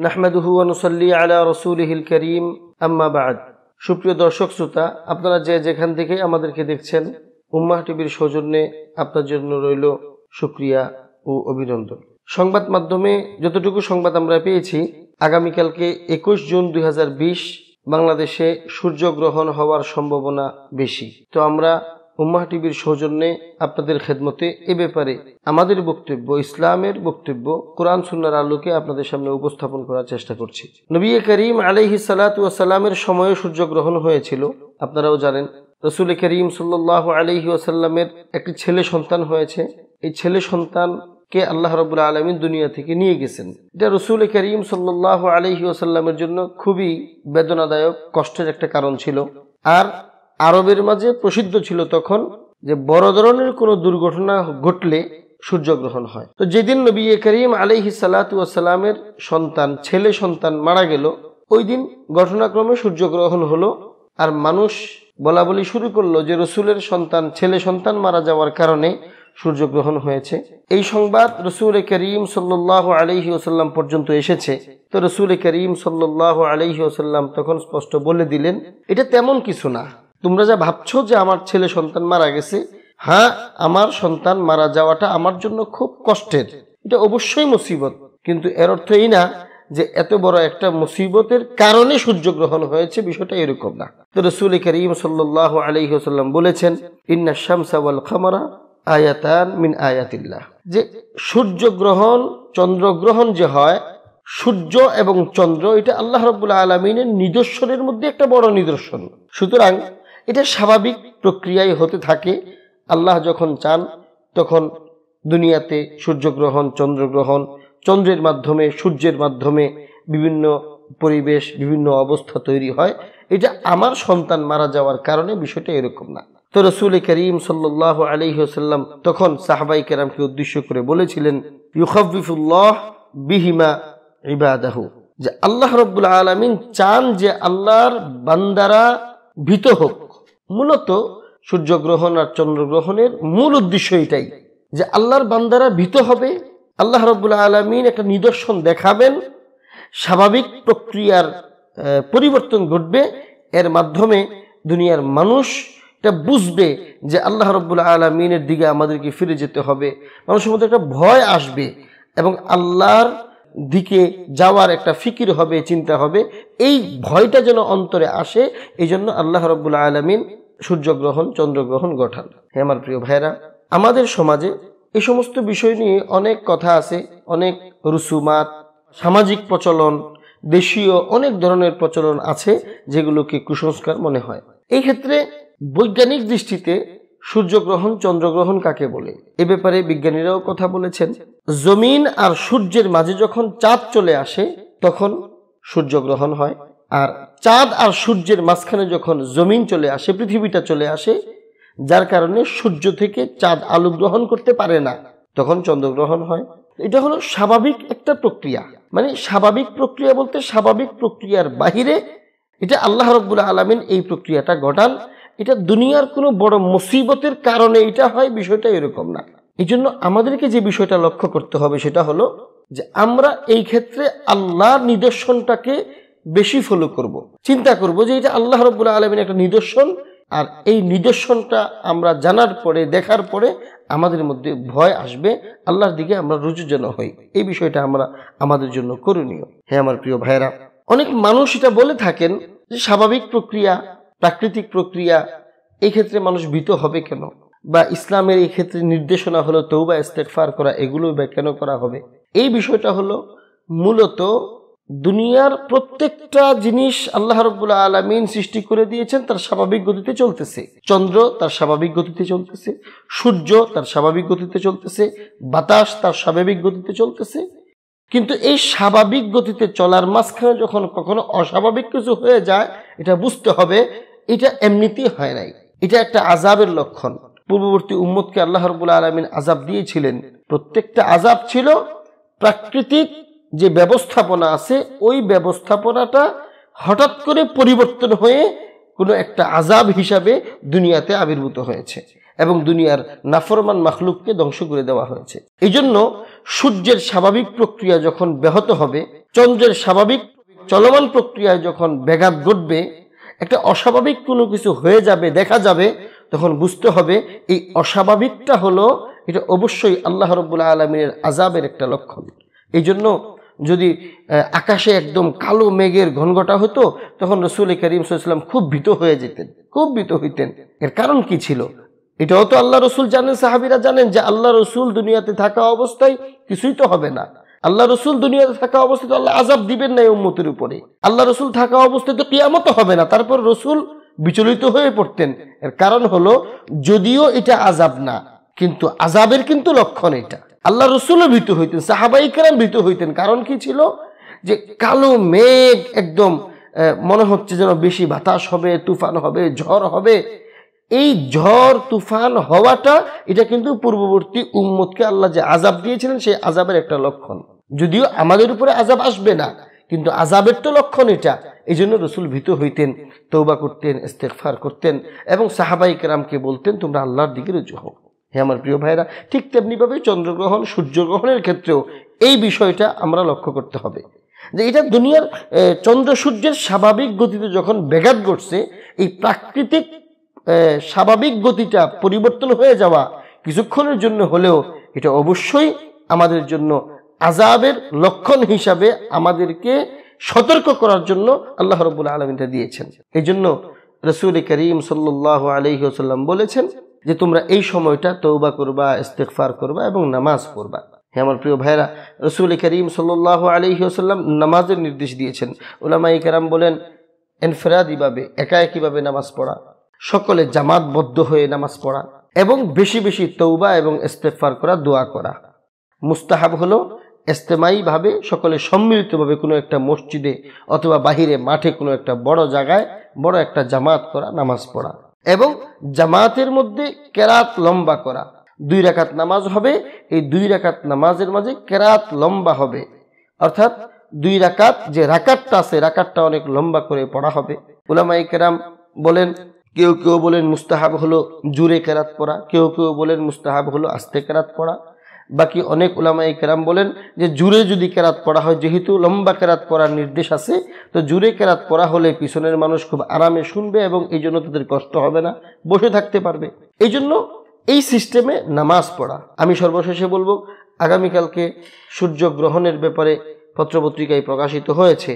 নাহমাদুহু ওয়া নুসাল্লি আলা রাসূলিহিল কারীম আম্মা বা'দ। সুপ্রিয় দর্শক শ্রোতা, আপনারা যেখান থেকে আমাদেরকে দেখছেন, উম্মাহ টিভির সৌজন্যে আপনার জন্য রইল শুকরিয়া ও অভিনন্দন। সংবাদ মাধ্যমে যতটুকু সংবাদ আমরা পেয়েছি, আগামীকালকে 21 জুন 2020 বাংলাদেশে সূর্যগ্রহণ হওয়ার সম্ভাবনা বেশি। তো আমরা উম্মাহ টিভির সৌজন্যে আপনাদের খেদমতে এ ব্যাপারে আমাদের বক্তব্য, ইসলামের বক্তব্য কোরআন সুন্নাহর আলোকে আপনাদের সামনে উপস্থাপন করার চেষ্টা করছি। নবী করিম আলাইহিস সালাতু ওয়াস সালামের সময়ে সূর্যগ্রহণ হয়েছিল, আপনারাও জানেন। রাসূল করিম সাল্লাল্লাহু আলাইহি ওয়াসাল্লামের একটি ছেলে সন্তান হয়েছে। এই ছেলে সন্তানকে আল্লাহ রাব্বুল আলামিন দুনিয়া থেকে নিয়ে গেছেন। এটা রাসূল করিম সাল্লাল্লাহু আলাইহি ওয়াসাল্লামের জন্য খুবই বেদনাদায়ক, কষ্টের একটা কারণ ছিল। আর আরবের মাঝে প্রসিদ্ধ ছিল তখন যে বড় ধরনের কোনো দুর্ঘটনা ঘটলে সূর্যগ্রহণ হয়। তো যেদিন নবী করিম আলাইহিস সালাতু ওয়াস সালামের ছেলে সন্তান মারা গেল, ওই দিন ঘটনাক্রমে সূর্যগ্রহণ হলো। আর মানুষ বলা বলি শুরু করলো যে রসুলের ছেলে সন্তান মারা যাওয়ার কারণে সূর্যগ্রহণ হয়েছে। এই সংবাদ রসুল করিম সাল্লাল্লাহু আলাইহি ওয়াসাল্লাম পর্যন্ত এসেছে। তো রসুল করিম সাল্লাল্লাহু আলাইহি ওয়াসাল্লাম তখন স্পষ্ট বলে দিলেন, এটা তেমন কিছু না। তোমরা যা ভাবছো যে আমার ছেলে সন্তান মারা গেছে, হ্যাঁ, আমার সন্তান মারা যাওয়াটা আমার জন্য খুব কষ্টের, এটা অবশ্যই মুসিবত, কিন্তু এর অর্থ এই না যে এত বড় একটা মুসিবতের কারণে সূর্যগ্রহণ হয়েছে, বিষয়টা এরকম না। তো রাসূল করিম সাল্লাল্লাহু আলাইহি ওয়াসাল্লাম বলেছেন, ইন্নাশ শামসা ওয়াল কামারা আয়াতান মিন আয়াতিল্লাহ, যে সূর্যগ্রহণ চন্দ্রগ্রহণ যে হয়, সূর্য এবং চন্দ্র এটা আল্লাহ রাব্বুল আলামিনের নিদর্শনের মধ্যে একটা বড় নিদর্শন। সুতরাং এটা স্বাভাবিক প্রক্রিয়ায় হতে থাকে। আল্লাহ যখন চান তখন দুনিয়াতে সূর্যগ্রহণ, চন্দ্রগ্রহণ, চন্দ্রের মাধ্যমে, সূর্যের মাধ্যমে বিভিন্ন পরিবেশ, বিভিন্ন অবস্থা তৈরি হয়। এটা আমার সন্তান মারা যাওয়ার কারণে বিষয়টা এরকম না। তো রাসূল করিম সাল্লাল্লাহু আলাইহি ওয়াসাল্লাম তখন সাহাবায়ে কেরামকে উদ্দেশ্য করে বলেছিলেন, ইউখাফিফুল্লাহ বিহিমা ইবাদাহু, যে আল্লাহ রাব্বুল আলামিন চান যে আল্লাহর বান্দারা ভীত হোক। মূলত সূর্যগ্রহণ আর চন্দ্রগ্রহণের মূল উদ্দেশ্য এটাই, যে আল্লাহর বান্দারা ভীত হবে, আল্লাহ রাব্বুল আলামিন একটা নিদর্শন দেখাবেন, স্বাভাবিক প্রক্রিয়ার পরিবর্তন ঘটবে, এর মাধ্যমে দুনিয়ার মানুষ এটা বুঝবে যে আল্লাহ রাব্বুল আলামিনের দিকে আমাদেরকে ফিরে যেতে হবে। মানুষের মধ্যে একটা ভয় আসবে এবং আল্লাহর দিকে যাওয়ার একটা ফিকির হবে, চিন্তা হবে। এই ভয়টা যেন অন্তরে আসে, এই জন্য আল্লাহ রাব্বুল আলামিন সূর্যগ্রহণ, চন্দ্রগ্রহণ ঘটান। হে আমার প্রিয় ভাইরা, আমাদের সমাজে এই সমস্ত বিষয় নিয়ে অনেক কথা আছে, অনেক রুসুমাত, সামাজিক প্রচলন, দেশীয় অনেক ধরনের প্রচলন আছে যেগুলোকে কুসংস্কার মনে হয়। এই ক্ষেত্রে বৈজ্ঞানিক দৃষ্টিতে সূর্যগ্রহণ, চন্দ্রগ্রহণ কাকে বলে, এ ব্যাপারে বিজ্ঞানীরাও কথা বলেছেন। জমিন আর সূর্যের মাঝে যখন চাঁদ চলে আসে তখন সূর্যগ্রহণ হয়, আর চাঁদ আর সূর্যের মাঝখানে যখন জমিন চলে আসে, পৃথিবীটা চলে আসে, যার কারণে সূর্য থেকে চাঁদ আলো গ্রহণ করতে পারে না, তখন চন্দ্রগ্রহণ হয়। এটা হলো স্বাভাবিক একটা প্রক্রিয়া। মানে স্বাভাবিক প্রক্রিয়া বলতে স্বাভাবিক প্রক্রিয়ার বাহিরে এটা আল্লাহ রাব্বুল আলামিন এই প্রক্রিয়াটা ঘটান। এটা দুনিয়ার কোনো বড় মুসিবতের কারণে এটা হয়, বিষয়টা এরকম না। এই জন্য আমাদেরকে যে বিষয়টা লক্ষ্য করতে হবে সেটা হলো যে আমরা এই ক্ষেত্রে আল্লাহর নিদর্শনটাকে বেশি ফলো করব, চিন্তা করব যে এটা আল্লাহ রাব্বুল আলামিনের একটা নিদর্শন, আর এই নিদর্শনটা আমরা জানার পরে, দেখার পরে আমাদের মধ্যে ভয় আসবে, আল্লাহর দিকে আমরা রুজু যেন হই। এই বিষয়টা আমরা আমাদের জন্য করণীয়। হ্যাঁ আমার প্রিয় ভাইরা, অনেক মানুষ এটা বলে থাকেন যে স্বাভাবিক প্রক্রিয়া, প্রাকৃতিক প্রক্রিয়া, এই ক্ষেত্রে মানুষ ভীত হবে কেন, বা ইসলামের এই ক্ষেত্রে নির্দেশনা হলো তওবা ইস্তেগফার করা, এগুলো বা কেন করা হবে। এই বিষয়টা হলো মূলত দুনিয়ার প্রত্যেকটা জিনিস আল্লাহ রাব্বুল আলামিন সৃষ্টি করে দিয়েছেন, তার স্বাভাবিক গতিতে চলতেছে। চন্দ্র তার স্বাভাবিক গতিতে চলতেছে, সূর্য তার স্বাভাবিক গতিতে চলতেছে, বাতাস তার স্বাভাবিক গতিতে চলতেছে। কিন্তু এই স্বাভাবিক গতিতে চলার মাঝখানে যখন কখনো অস্বাভাবিক কিছু হয়ে যায়, এটা বুঝতে হবে এটা এমনিতেই হয় নাই, এটা একটা আযাবের লক্ষণ। পূর্ববর্তী উম্মতকে আল্লাহ রাব্বুল আলামিন আযাব দিয়েছিলেন, প্রত্যেকটা আযাব ছিল প্রাকৃতিক যে ব্যবস্থাপনা আছে, ওই ব্যবস্থাপনাটা হঠাৎ করে পরিবর্তন হয়ে কোনো একটা আযাব হিসাবে দুনিয়াতে আবির্ভূত হয়েছে। এবং দুনিয়ার নাফরমান মাখলুককে ধ্বংস করে দেওয়া হয়েছে। এই জন্য সূর্যের স্বাভাবিক প্রক্রিয়া যখন ব্যাহত হবে, চন্দ্রের স্বাভাবিক চলমান প্রক্রিয়ায় যখন ব্যাঘাত ঘটবে, একটা অস্বাভাবিক কোনো কিছু হয়ে যাবে, দেখা যাবে, তখন বুঝতে হবে এই অস্বাভাবিকটা হলো, এটা অবশ্যই আল্লাহ রাব্বুল আলামিনের আযাবের একটা লক্ষণ। এই জন্য যদি আকাশে একদম কালো মেঘের ঘনঘটা হতো, তখন রাসূল করিম সাল্লাল্লাহু আলাইহি ওয়াসাল্লাম খুব ভীত হয়ে যেতেন, খুব ভীত হইতেন। এর কারণ কি ছিল? এটাও তো আল্লাহ রসুল জানেন, সাহাবীরা জানেন যে আল্লাহ রসুল দুনিয়াতে থাকা অবস্থায় কিছুই তো হবে না। আল্লাহ রসুল দুনিয়াতে থাকা অবস্থায় তো আল্লাহ আযাব দিবেন না এই উম্মতের উপরে। আল্লাহ রসুল থাকা অবস্থায় তো কিয়ামত হবে না, তারপর রসুল বিচলিত হয়ে পড়তেন। এর কারণ হলো, যদিও এটা আযাব না, কিন্তু আযাবের কিন্তু লক্ষণ এটা। আল্লাহ রসুলও ভীত হইতেন, সাহাবায়ে কেরাম ভীত হইতেন। কারণ কি ছিল? যে কালো মেঘ, একদম মনে হচ্ছে যেন বেশি বাতাস হবে, তুফান হবে, ঝড় হবে। এই ঝড় তুফান হওয়াটা, এটা কিন্তু পূর্ববর্তী উম্মতকে আল্লাহ যে আযাব দিয়েছিলেন সেই আযাবের একটা লক্ষণ। যদিও আমাদের উপরে আযাব আসবে না, কিন্তু আযাবের তো লক্ষণ এটা। এই জন্য রসুল ভীত হইতেন, তওবা করতেন, ইস্তেগফার করতেন এবং সাহাবায়ে কেরামকে বলতেন, তোমরা আল্লাহর দিকে রুজু হও। হে আমার প্রিয় ভাইরা, ঠিক তেমনিভাবে চন্দ্রগ্রহণ, সূর্যগ্রহণের ক্ষেত্রেও এই বিষয়টা আমরা লক্ষ্য করতে হবে যে এটা দুনিয়ার চন্দ্র সূর্যের স্বাভাবিক গতিতে যখন ব্যাঘাত ঘটছে, এই প্রাকৃতিক স্বাভাবিক গতিটা পরিবর্তন হয়ে যাওয়া কিছুক্ষণের জন্য হলেও এটা অবশ্যই আমাদের জন্য আযাবের লক্ষণ হিসাবে আমাদেরকে সতর্ক করার জন্য আল্লাহ রাব্বুল আলামিন এটা দিয়েছেন। এই জন্য রাসূল করিম সাল্লাল্লাহু আলাইহি ওয়াসাল্লাম বলেছেন যে তোমরা এই সময়টা তওবা করবা, ইস্তেগফার করবা এবং নামাজ পড়বা। হে আমার প্রিয় ভাইরা, রাসূল করিম সাল্লাল্লাহু আলাইহি ওয়াসাল্লাম নামাজের নির্দেশ দিয়েছেন। উলামায়ে কেরাম বলেন, ইনফিরাদিভাবে, একা একইভাবে নামাজ পড়া, সকলে জামাতবদ্ধ হয়ে নামাজ পড়া এবং বেশি বেশি তওবা এবং ইস্তেগফার করা, দোয়া করা। মুস্তাহাব হলো ইজতেমাই ভাবে সকলে সম্মিলিতভাবে কোনো একটা মসজিদে অথবা বাহিরে মাঠে কোনো একটা বড় জায়গায় বড় একটা জামাত করা, নামাজ পড়া এবং জামাতের মধ্যে কেরাত লম্বা করা। 2 রাকাত নামাজ হবে, এই 2 রাকাত নামাজের মাঝে কেরাত লম্বা হবে, অর্থাৎ 2 রাকাত যে রাকাতটা আছে, রাকাতটা অনেক লম্বা করে পড়া হবে। উলামায়ে কেরাম বলেন, কেউ কেউ বলেন মুস্তাহাব হলো জুরে কেরাত পড়া, কেউ কেউ বলেন মুস্তাহাব হলো আস্তে কেরাত পড়া। বাকি অনেক উলামায়ে কেরাম বলেন যে জুরে যদি কেরাত পড়া হয়, যেহেতু লম্বা কেরাত পড়ার নির্দেশ আছে, তো জুরে কেরাত পড়া হলে পিছনের মানুষ খুব আরামে শুনবে এবং এই জন্য তাদের কষ্ট হবে না, বসে থাকতে পারবে। এই জন্য এই সিস্টেমে নামাজ পড়া। আমি সর্বশেষে বলবো, আগামীকালকে সূর্যগ্রহণের ব্যাপারে পত্রপত্রিকায় প্রকাশিত হয়েছে।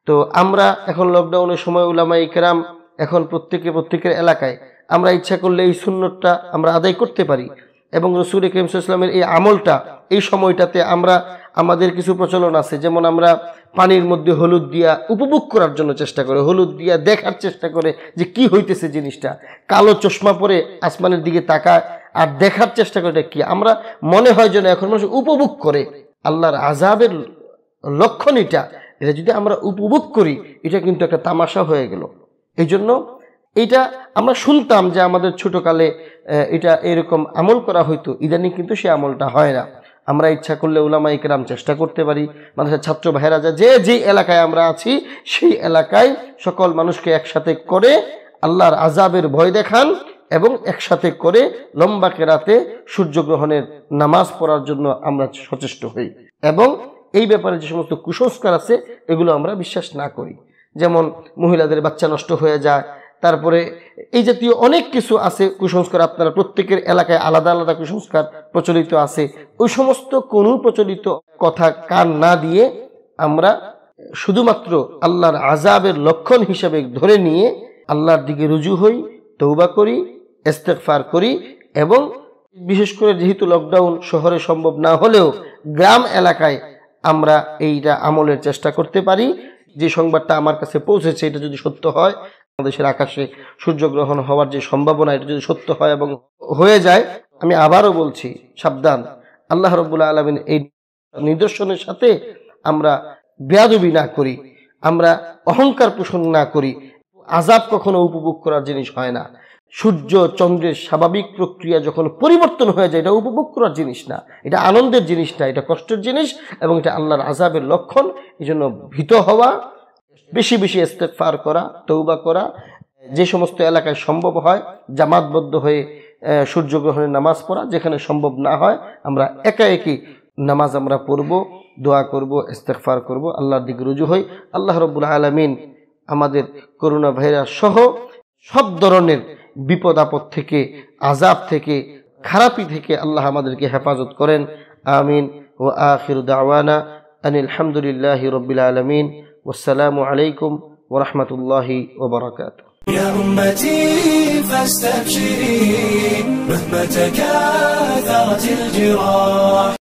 তো আমরা এখন লকডাউনের সময় উলামায়ে কেরাম এখন প্রত্যেকের এলাকায় আমরা ইচ্ছা করলে এই সুন্নতটা আমরা আদায় করতে পারি এবং রাসূল করিম সাল্লাল্লাহু আলাইহি ওয়াসাল্লামের এই আমলটা এই সময়টাতে আমরা আমাদের কিছু প্রচলন আছে। যেমন আমরা পানির মধ্যে হলুদ দিয়া উপভোগ করার জন্য চেষ্টা করি, হলুদ দিয়া দেখার চেষ্টা করে যে কি হইতেছে জিনিসটা। কালো চশমা পরে আসমানের দিকে তাকায় আর দেখার চেষ্টা করে এটা কি। আমরা মনে হয় যেন এখন মানুষ উপভোগ করে। আল্লাহর আযাবের লক্ষণ এটা যদি আমরা উপভোগ করি, এটা কিন্তু একটা তামাশা হয়ে গেল। এই জন্য এটা আমরা শুনতাম যে আমাদের ছোটকালে এটা এরকম আমল করা হইতো, ইদানিং কিন্তু সে আমলটা হয় না। আমরা ইচ্ছা করলে উলামায়ে কেরাম চেষ্টা করতে পারি, মানুষের ছাত্র ভাইরা যে এলাকায় আমরা আছি সেই এলাকায় সকল মানুষকে একসাথে করে আল্লাহর আযাবের ভয় দেখান এবং একসাথে করে লম্বা কেরাতে সূর্যগ্রহণের নামাজ পড়ার জন্য আমরা সচেষ্ট হই এবং এই ব্যাপারে যে সমস্ত কুসংস্কার আছে এগুলো আমরা বিশ্বাস না করি। যেমন মহিলাদের বাচ্চা নষ্ট হয়ে যায়, তারপরে এই জাতীয় অনেক কিছু আছে কুসংস্কার। আপনারা প্রত্যেকের এলাকায় আলাদা আলাদা কুসংস্কার প্রচলিত আছে। ওই সমস্ত কোনো প্রচলিত কথা কান না দিয়ে আমরা শুধুমাত্র আল্লাহর আযাবের লক্ষণ হিসেবে ধরে নিয়ে আল্লাহর দিকে রুজু হই, তওবা করি, ইস্তেগফার করি এবং বিশেষ করে যেহেতু লকডাউন শহরে সম্ভব না হলেও গ্রাম এলাকায় আমরা এইটা আমলের চেষ্টা করতে পারি। যে সংবাদটা আমার কাছে পৌঁছেছে এটা যদি সত্য হয়, বাংলাদেশের আকাশে সূর্যগ্রহণ হওয়ার যে সম্ভাবনা এটা যদি সত্য হয় এবং হয়ে যায়, আমি আবারও বলছি, সাবধান, আল্লাহ রাব্বুল আলামিন এই নিদর্শনের সাথে আমরা বেয়াদবি না করি, আমরা অহংকার পোষণ না করি। আযাব কখনো উপভোগ করার জিনিস হয় না। সূর্য চন্দ্রের স্বাভাবিক প্রক্রিয়া যখন পরিবর্তন হয়ে যায়, এটা উপভোগ করার জিনিস না, এটা আনন্দের জিনিস না, এটা কষ্টের জিনিস এবং এটা আল্লাহর আযাবের লক্ষণ। এই জন্য ভীত হওয়া, বেশি বেশি ইস্তেগফার করা, তওবা করা, যে সমস্ত এলাকায় সম্ভব হয় জামাতবদ্ধ হয়ে সূর্যগ্রহণের নামাজ পড়া, যেখানে সম্ভব না হয় আমরা একা একই নামাজ আমরা পড়ব, দোয়া করব, ইস্তেগফার করব, আল্লাহর দিকে রুজু হই। আল্লাহ রাব্বুল আলামিন আমাদের করোনা ভাইরাস সহ সব ধরনের বিপদ আপদ থেকে, আযাব থেকে, খারাপি থেকে আল্লাহ আমাদেরকে হেফাজত করেন। আমিন। ওয়া আখিরু দাওয়ানা আনিল হামদুলিল্লাহি রাব্বিল আলামিন। ওয়াসসালামু আলাইকুম ওয়া রাহমাতুল্লাহি ওয়া বারাকাতুহু। يا أمتي فاستبشري مهما تكاثرت الجراح.